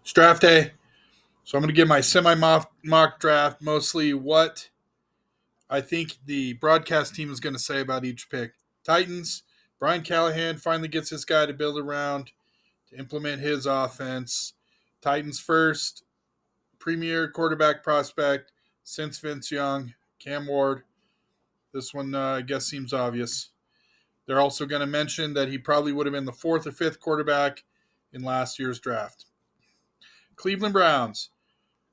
It's draft day, so I'm going to give my semi-mock draft, mostly what I think the broadcast team is going to say about each pick. Titans, Brian Callahan finally gets his guy to build around to implement his offense. Titans first, premier quarterback prospect since Vince Young, Cam Ward. This one, I guess, seems obvious. They're also going to mention that he probably would have been the fourth or fifth quarterback in last year's draft. Cleveland Browns,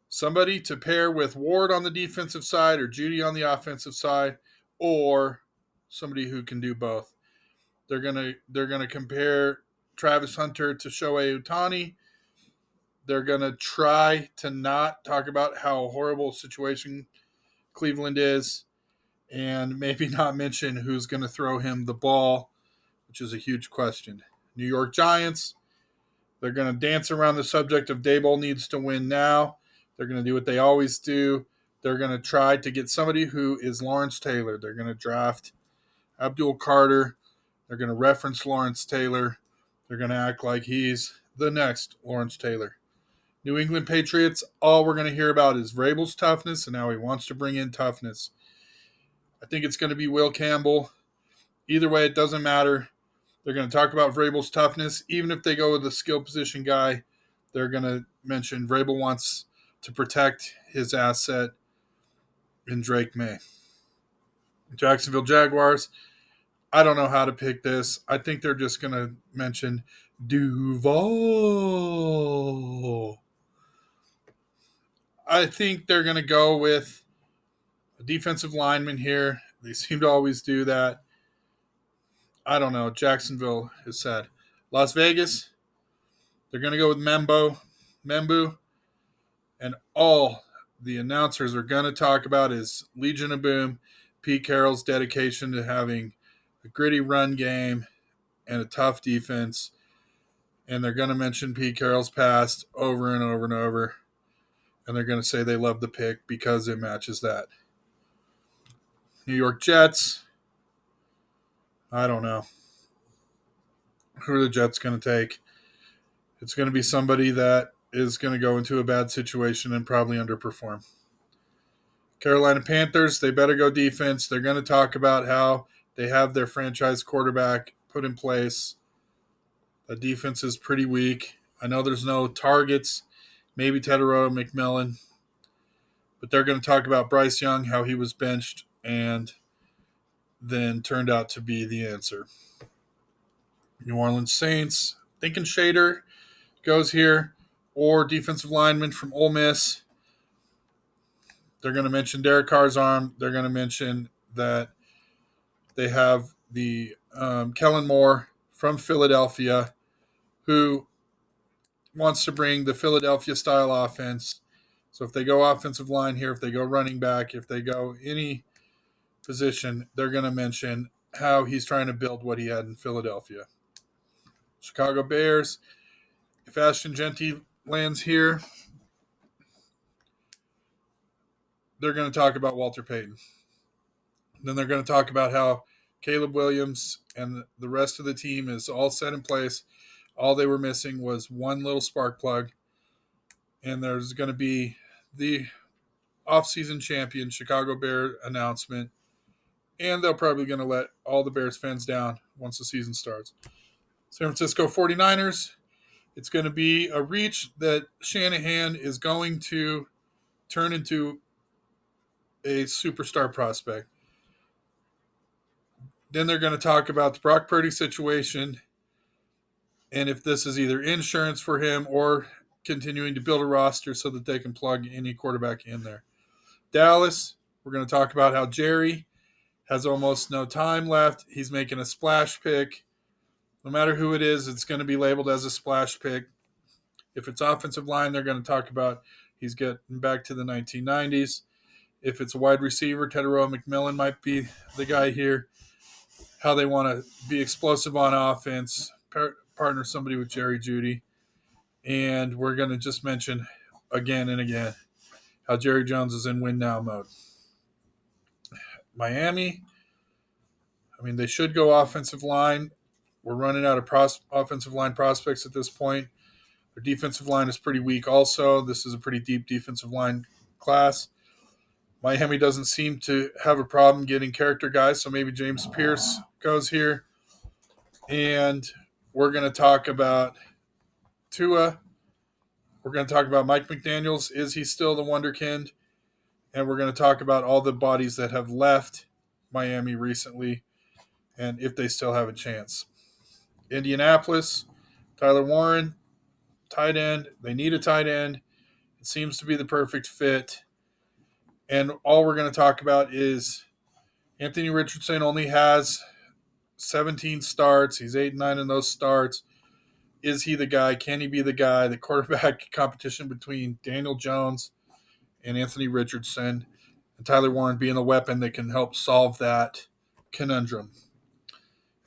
somebody to pair with Ward on the defensive side or Judy on the offensive side, or somebody who can do both. They're gonna compare Travis Hunter to Shohei Ohtani. They're gonna try to not talk about how horrible a situation Cleveland is, and maybe not mention who's going to throw him the ball, which is a huge question. New York Giants, they're going to dance around the subject of Daboll needs to win now. They're going to do what they always do. They're going to try to get somebody who is Lawrence Taylor. They're going to draft Abdul Carter. They're going to reference Lawrence Taylor. They're going to act like he's the next Lawrence Taylor. New England Patriots, all we're going to hear about is Vrabel's toughness and how he wants to bring in toughness. I think it's going to be Will Campbell. Either way, it doesn't matter. They're going to talk about Vrabel's toughness. Even if they go with a skill position guy, they're going to mention Vrabel wants to protect his asset in Drake May. Jacksonville Jaguars, I don't know how to pick this. I think they're just going to mention Duval. I think they're going to go with a defensive lineman here. They seem to always do that. I don't know. Jacksonville has said. Las Vegas, they're going to go with Membu. And all the announcers are going to talk about is Legion of Boom, Pete Carroll's dedication to having a gritty run game and a tough defense. And they're going to mention Pete Carroll's past over and over and over. And they're going to say they love the pick because it matches that. New York Jets, I don't know. Who are the Jets going to take? It's going to be somebody that is going to go into a bad situation and probably underperform. Carolina Panthers, they better go defense. They're going to talk about how they have their franchise quarterback put in place. The defense is pretty weak. I know there's no targets, maybe Tedero McMillan, but they're going to talk about Bryce Young, how he was benched and then turned out to be the answer. New Orleans Saints, thinking Shader goes here, or defensive lineman from Ole Miss. They're going to mention Derek Carr's arm. They're going to mention that they have the Kellen Moore from Philadelphia, who wants to bring the Philadelphia-style offense. So if they go offensive line here, if they go running back, if they go any position, they're going to mention how he's trying to build what he had in Philadelphia. Chicago Bears, if Ashton Genty lands here, they're going to talk about Walter Payton. Then they're going to talk about how Caleb Williams and the rest of the team is all set in place. All they were missing was one little spark plug. And there's going to be the offseason champion Chicago Bear announcement. And they're probably going to let all the Bears fans down once the season starts. San Francisco 49ers, it's going to be a reach that Shanahan is going to turn into a superstar prospect. Then they're going to talk about the Brock Purdy situation and if this is either insurance for him or continuing to build a roster so that they can plug any quarterback in there. Dallas, we're going to talk about how Jerry has almost no time left. He's making a splash pick. No matter who it is, it's going to be labeled as a splash pick. If it's offensive line, they're going to talk about he's getting back to the 1990s. If it's a wide receiver, Tedero McMillan might be the guy here. How they want to be explosive on offense, partner somebody with Jerry Jeudy. And we're going to just mention again and again how Jerry Jones is in win now mode. Miami, I mean, they should go offensive line. We're running out of offensive line prospects at this point. Their defensive line is pretty weak also. This is a pretty deep defensive line class. Miami doesn't seem to have a problem getting character guys, so maybe James Pierce goes here. And we're going to talk about Tua. We're going to talk about Mike McDaniels. Is he still the wonderkind? And we're going to talk about all the bodies that have left Miami recently and if they still have a chance. Indianapolis, Tyler Warren, tight end. They need a tight end. It seems to be the perfect fit. And all we're going to talk about is Anthony Richardson only has 17 starts. He's 8-9 in those starts. Is he the guy? Can he be the guy? The quarterback competition between Daniel Jones and Anthony Richardson, and Tyler Warren being a weapon that can help solve that conundrum.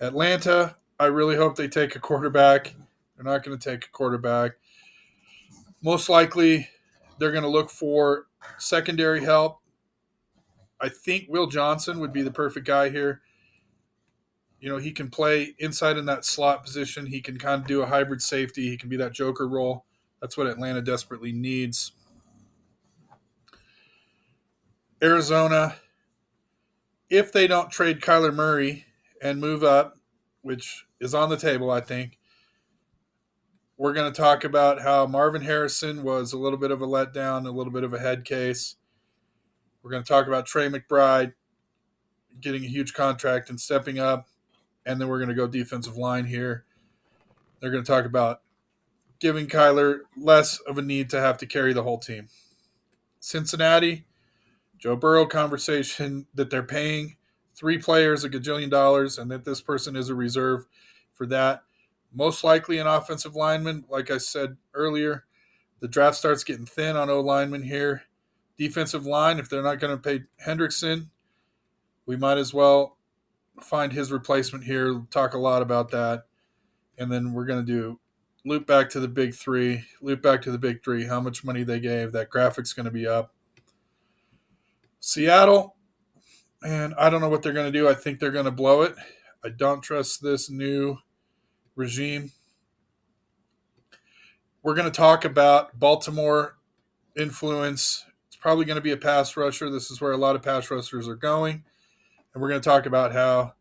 Atlanta, I really hope they take a quarterback. They're not going to take a quarterback. Most likely, they're going to look for secondary help. I think Will Johnson would be the perfect guy here. You know, he can play inside in that slot position. He can kind of do a hybrid safety. He can be that joker role. That's what Atlanta desperately needs. Arizona, if they don't trade Kyler Murray and move up, which is on the table, I think, we're going to talk about how Marvin Harrison was a little bit of a letdown, a little bit of a head case. We're going to talk about Trey McBride getting a huge contract and stepping up. And then we're going to go defensive line here. They're going to talk about giving Kyler less of a need to have to carry the whole team. Cincinnati, Joe Burrow conversation that they're paying 3 players $1 gajillion and that this person is a reserve for that. Most likely an offensive lineman. Like I said earlier, the draft starts getting thin on O-linemen here. Defensive line, if they're not going to pay Hendrickson, we might as well find his replacement here. Talk a lot about that. And then we're going to loop back to the big three. How much money they gave. That graphic's going to be up. Seattle, and I don't know what they're going to do. I think they're going to blow it. I don't trust this new regime. We're going to talk about Baltimore influence. It's probably going to be a pass rusher. This is where a lot of pass rushers are going. And we're going to talk about how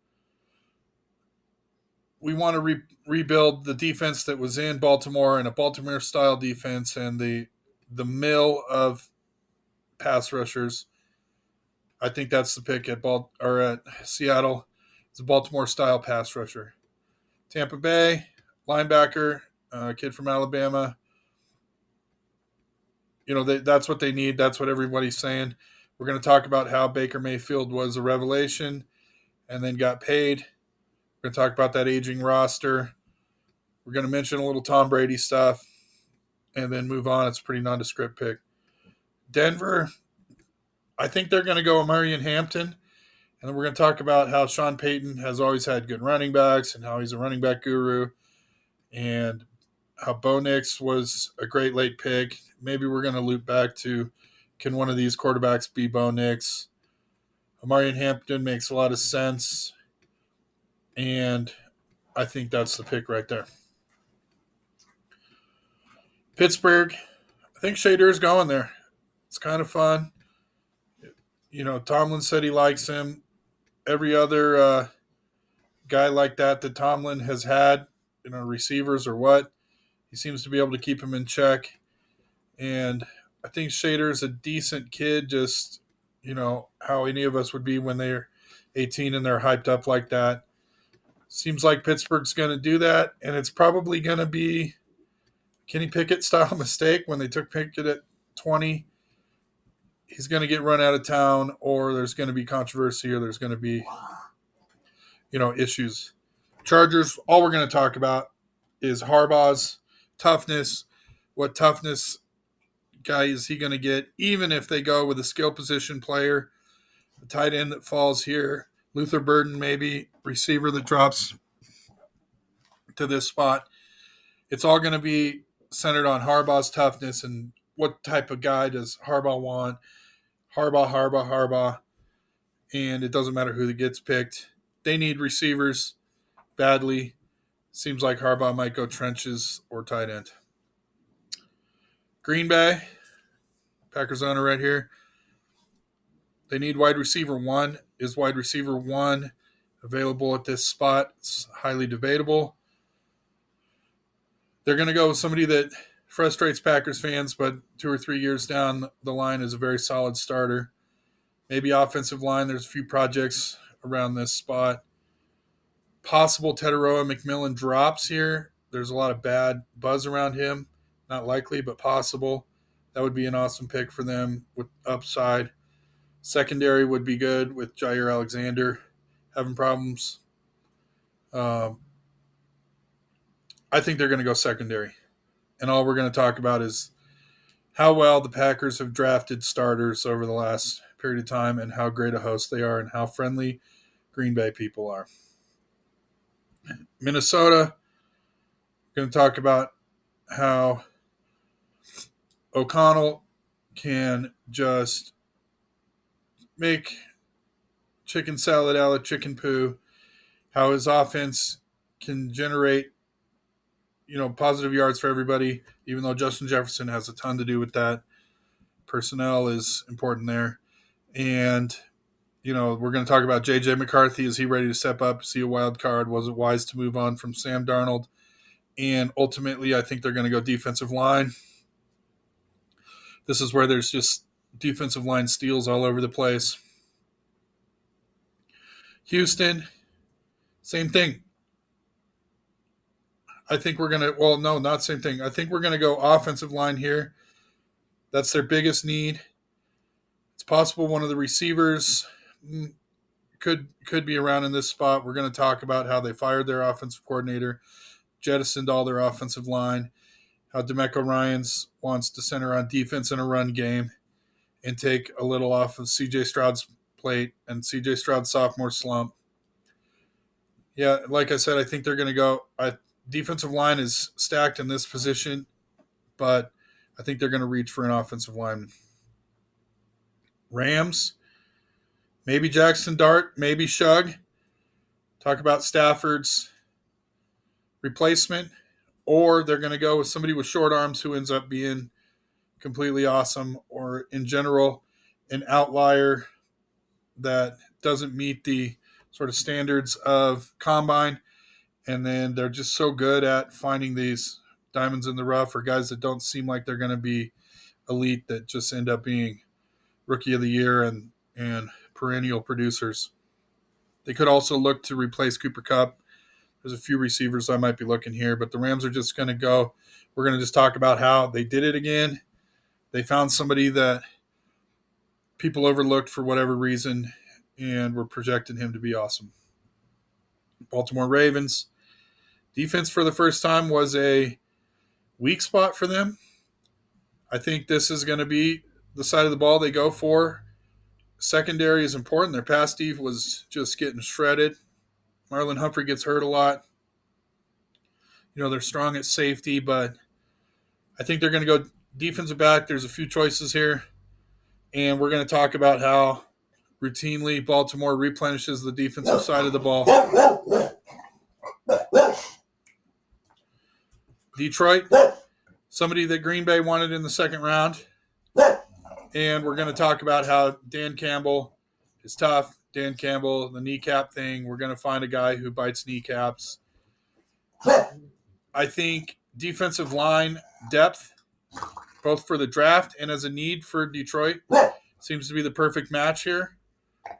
we want to rebuild the defense that was in Baltimore and a Baltimore-style defense and the mill of pass rushers. I think that's the pick at Seattle. It's a Baltimore-style pass rusher. Tampa Bay, linebacker, kid from Alabama. You know, that's what they need. That's what everybody's saying. We're going to talk about how Baker Mayfield was a revelation and then got paid. We're going to talk about that aging roster. We're going to mention a little Tom Brady stuff and then move on. It's a pretty nondescript pick. Denver, I think they're going to go Murray and Hampton. And then we're going to talk about how Sean Payton has always had good running backs and how he's a running back guru and how Bo Nix was a great late pick. Maybe we're going to loop back to, can one of these quarterbacks be Bo Nix? Amari Hampton makes a lot of sense. And I think that's the pick right there. Pittsburgh, I think Shader's going there. It's kind of fun. You know, Tomlin said he likes him. Every other guy like that Tomlin has had, you know, receivers or what, he seems to be able to keep him in check. And I think Shader's a decent kid, just, you know, how any of us would be when they're 18 and they're hyped up like that. Seems like Pittsburgh's going to do that, and it's probably going to be Kenny Pickett-style mistake when they took Pickett at 20. He's going to get run out of town, or there's going to be controversy, or there's going to be, you know, issues. Chargers, all we're going to talk about is Harbaugh's toughness. What toughness guy is he going to get, even if they go with a skill position player, the tight end that falls here, Luther Burden maybe, receiver that drops to this spot. It's all going to be centered on Harbaugh's toughness and what type of guy does Harbaugh want. Harbaugh. And it doesn't matter who gets picked. They need receivers badly. Seems like Harbaugh might go trenches or tight end. Green Bay, Packers owner right here. They need wide receiver one. Is wide receiver one available at this spot? It's highly debatable. They're going to go with somebody that frustrates Packers fans, but 2 or 3 years down the line is a very solid starter. Maybe offensive line. There's a few projects around this spot. Possible Tetaroa McMillan drops here. There's a lot of bad buzz around him. Not likely, but possible. That would be an awesome pick for them with upside. Secondary would be good with Jair Alexander having problems. I think they're going to go secondary. And all we're going to talk about is how well the Packers have drafted starters over the last period of time and how great a host they are and how friendly Green Bay people are. Minnesota, going to talk about how O'Connell can just make chicken salad out of chicken poo, how his offense can generate, positive yards for everybody, even though Justin Jefferson has a ton to do with that. Personnel is important there. And, we're going to talk about J.J. McCarthy. Is he ready to step up? Is he a wild card? Was it wise to move on from Sam Darnold? And ultimately, I think they're going to go defensive line. This is where there's just defensive line steals all over the place. Houston, same thing. I think we're going to – no, not same thing. I think we're going to go offensive line here. That's their biggest need. It's possible one of the receivers could be around in this spot. We're going to talk about how they fired their offensive coordinator, jettisoned all their offensive line, how DeMeco Ryans wants to center on defense in a run game and take a little off of C.J. Stroud's plate and C.J. Stroud's sophomore slump. Yeah, like I said, I think they're going to go defensive line is stacked in this position, but I think they're going to reach for an offensive lineman. Rams, maybe Jackson Dart, maybe Shug. Talk about Stafford's replacement, or they're going to go with somebody with short arms who ends up being completely awesome, or in general, an outlier that doesn't meet the sort of standards of combine. And then they're just so good at finding these diamonds in the rough or guys that don't seem like they're going to be elite that just end up being rookie of the year and perennial producers. They could also look to replace Cooper Kupp. There's a few receivers I might be looking here, but the Rams are just going to go. We're going to just talk about how they did it again. They found somebody that people overlooked for whatever reason, and were projecting him to be awesome. Baltimore Ravens. Defense for the first time was a weak spot for them. I think this is going to be the side of the ball they go for. Secondary is important. Their pass D was just getting shredded. Marlon Humphrey gets hurt a lot. They're strong at safety, but I think they're going to go defensive back. There's a few choices here, and we're going to talk about how routinely Baltimore replenishes the defensive side of the ball. Detroit, somebody that Green Bay wanted in the second round. And we're going to talk about how Dan Campbell is tough. Dan Campbell, the kneecap thing, we're going to find a guy who bites kneecaps. I think defensive line depth, both for the draft and as a need for Detroit, seems to be the perfect match here.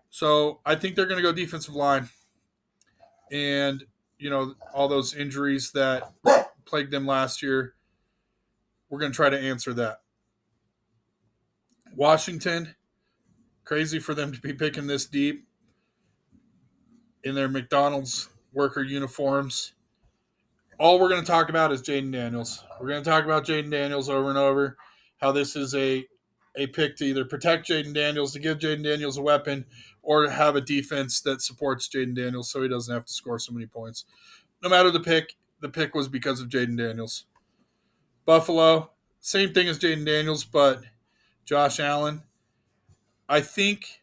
So I think they're going to go defensive line. And, all those injuries that plagued them last year, we're going to try to answer that. Washington, crazy for them to be picking this deep in their McDonald's worker uniforms. All we're going to talk about is Jaden Daniels. We're going to talk about Jaden Daniels over and over, how this is a pick to either protect Jaden Daniels, to give Jaden Daniels a weapon, or to have a defense that supports Jaden Daniels so he doesn't have to score so many points. No matter the pick was because of Jaden Daniels. Buffalo, same thing as Jaden Daniels, but Josh Allen. I think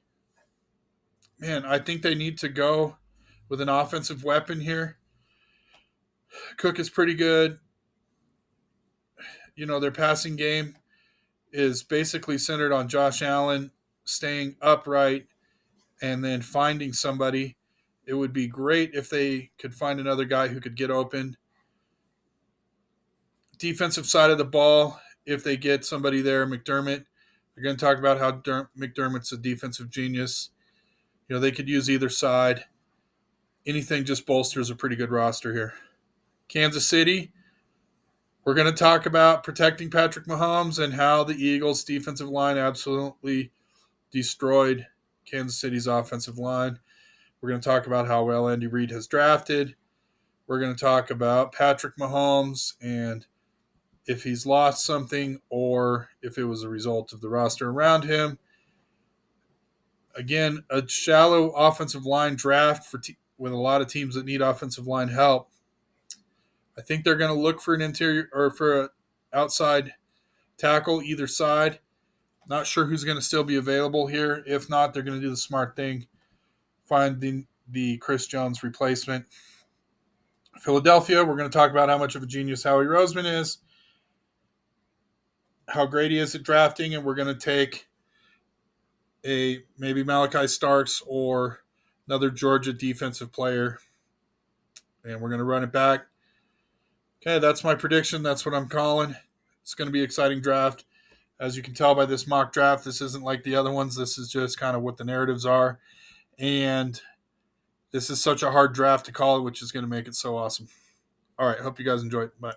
they need to go with an offensive weapon here. Cook is pretty good. Their passing game is basically centered on Josh Allen staying upright and then finding somebody. It would be great if they could find another guy who could get open. Defensive side of the ball, if they get somebody there, McDermott, they're going to talk about how McDermott's a defensive genius. They could use either side. Anything just bolsters a pretty good roster here. Kansas City, we're going to talk about protecting Patrick Mahomes and how the Eagles' defensive line absolutely destroyed Kansas City's offensive line. We're going to talk about how well Andy Reid has drafted. We're going to talk about Patrick Mahomes and if he's lost something or if it was a result of the roster around him. Again, a shallow offensive line draft with a lot of teams that need offensive line help. I think they're going to look for an interior or for an outside tackle either side. Not sure who's going to still be available here. If not, they're going to do the smart thing, find the Chris Jones replacement. Philadelphia, we're going to talk about how much of a genius Howie Roseman is, how great he is at drafting, and we're going to take maybe Malachi Starks or another Georgia defensive player, and we're going to run it back. Okay, that's my prediction. That's what I'm calling. It's going to be an exciting draft. As you can tell by this mock draft, this isn't like the other ones. This is just kind of what the narratives are. And this is such a hard draft to call, which is going to make it so awesome. All right, hope you guys enjoy it. Bye.